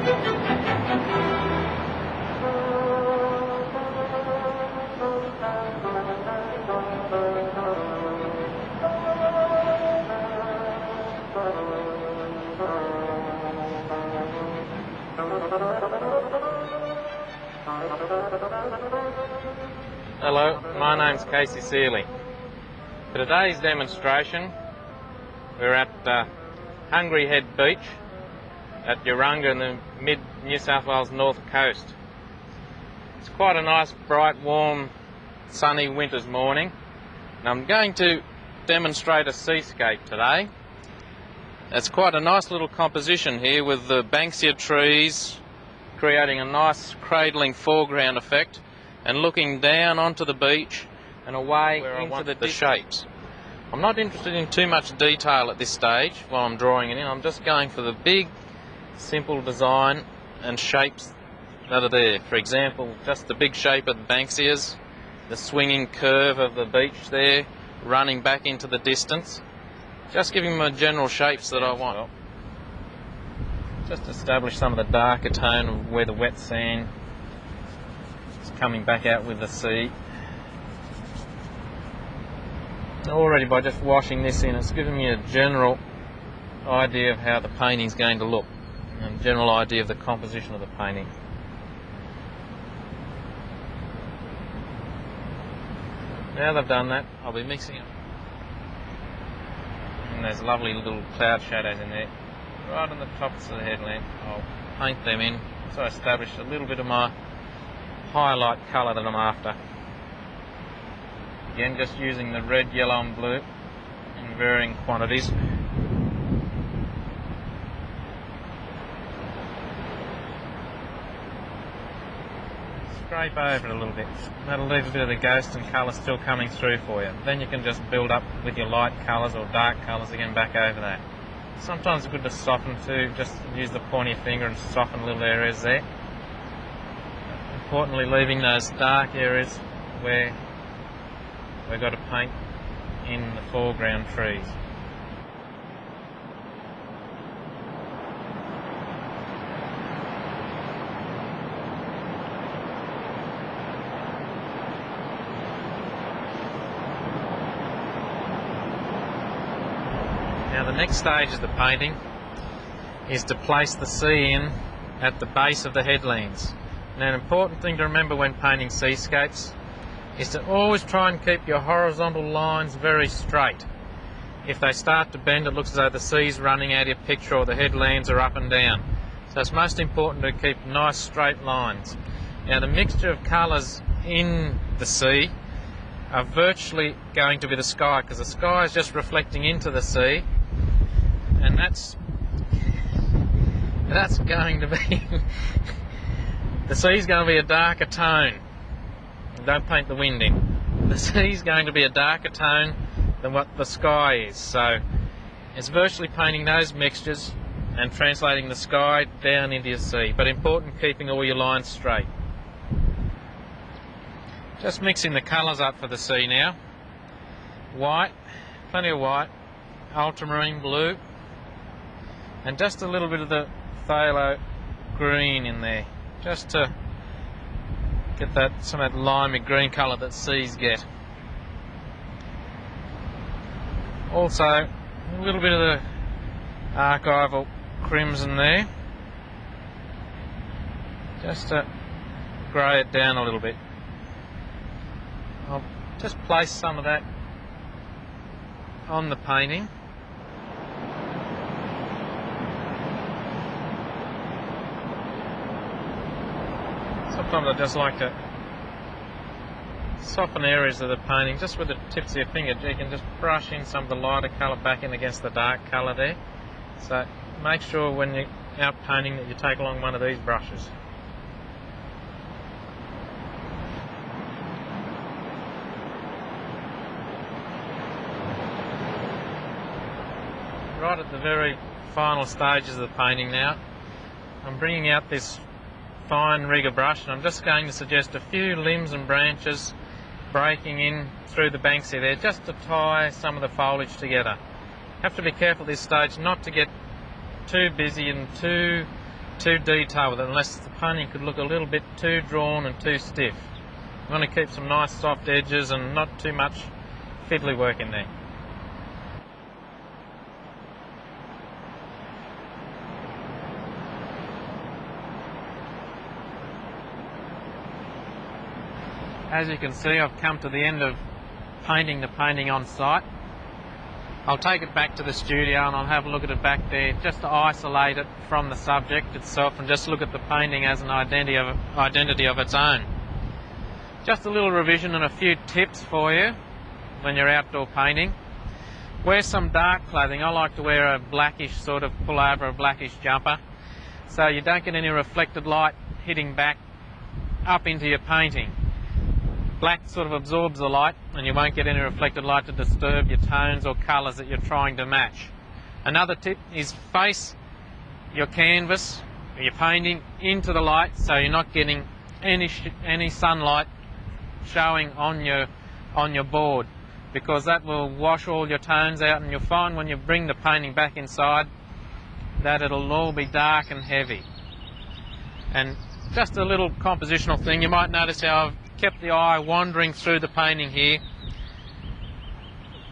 Hello, my name's Kasey Seeley. For today's demonstration, we're at Hungry Head Beach at Urunga in the mid-New South Wales north coast. It's quite a nice, bright, warm, sunny winter's morning, and I'm going to demonstrate a seascape today. It's quite a nice little composition here with the banksia trees creating a nice cradling foreground effect and looking down onto the beach and away into the shapes. I'm not interested in too much detail at this stage while I'm drawing it in. I'm just going for the big, simple design and shapes that are there. For example, just the big shape of the banksias, the swinging curve of the beach there, running back into the distance. Just giving them the general shapes that I want. Just establish some of the darker tone of where the wet sand is coming back out with the sea. Already by just washing this in, it's giving me a general idea of how the painting is going to look and a general idea of the composition of the painting. Now that I've done that, I'll be mixing it. And there's lovely little cloud shadows in there. Right on the tops of the headland, I'll paint them in so I establish a little bit of my highlight colour that I'm after. Again, just using the red, yellow and blue in varying quantities. Scrape over it a little bit. That'll leave a bit of the ghost and colour still coming through for you. Then you can just build up with your light colours or dark colours again back over that. Sometimes it's good to soften too, just use the point of your finger and soften little areas there. Importantly, leaving those dark areas where we've got to paint in the foreground trees. Now the next stage of the painting is to place the sea in at the base of the headlands. Now an important thing to remember when painting seascapes is to always try and keep your horizontal lines very straight. If they start to bend, it looks as though the sea's running out of your picture or the headlands are up and down. So it's most important to keep nice straight lines. Now the mixture of colours in the sea are virtually going to be the sky, because the sky is just reflecting into the sea, and that's going to be the sea's going to be a darker tone. Don't paint the wind in. The sea's going to be a darker tone than what the sky is, so it's virtually painting those mixtures and translating the sky down into your sea, but important keeping all your lines straight. Just mixing the colours up for the sea now. White, plenty of white, ultramarine blue, and just a little bit of the phthalo green in there, just to get that some of that limey green colour that seas get. Also, a little bit of the archival crimson there, just to grey it down a little bit. I'll just place some of that on the painting. Sometimes I just like to soften areas of the painting just with the tips of your finger. You can just brush in some of the lighter colour back in against the dark colour there. So make sure when you're out painting that you take along one of these brushes. Right at the very final stages of the painting now, I'm bringing out this fine rigger brush, and I'm just going to suggest a few limbs and branches breaking in through the banksia there, just to tie some of the foliage together. Have to be careful at this stage not to get too busy and too too detailed with it unless the painting could look a little bit too drawn and too stiff. You want to keep some nice soft edges and not too much fiddly work in there. As you can see, I've come to the end of painting the painting on site. I'll take it back to the studio and I'll have a look at it back there just to isolate it from the subject itself and just look at the painting as an identity of its own. Just a little revision and a few tips for you when you're outdoor painting. Wear some dark clothing. I like to wear a blackish sort of pullover, a blackish jumper, so you don't get any reflected light hitting back up into your painting. Black sort of absorbs the light and you won't get any reflected light to disturb your tones or colours that you're trying to match. Another tip is face your canvas, your painting, into the light so you're not getting any sunlight showing on your board, because that will wash all your tones out, and you'll find when you bring the painting back inside that it'll all be dark and heavy. And just a little compositional thing, you might notice how I've kept the eye wandering through the painting here.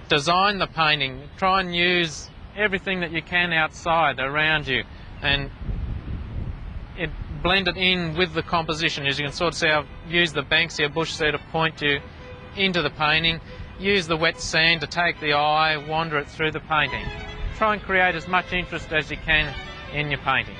Design the painting, try and use everything that you can outside around you and blend it in with the composition. As you can sort of see, I've used the Banksia bush there to point you into the painting. Use the wet sand to take the eye, wander it through the painting. Try and create as much interest as you can in your painting.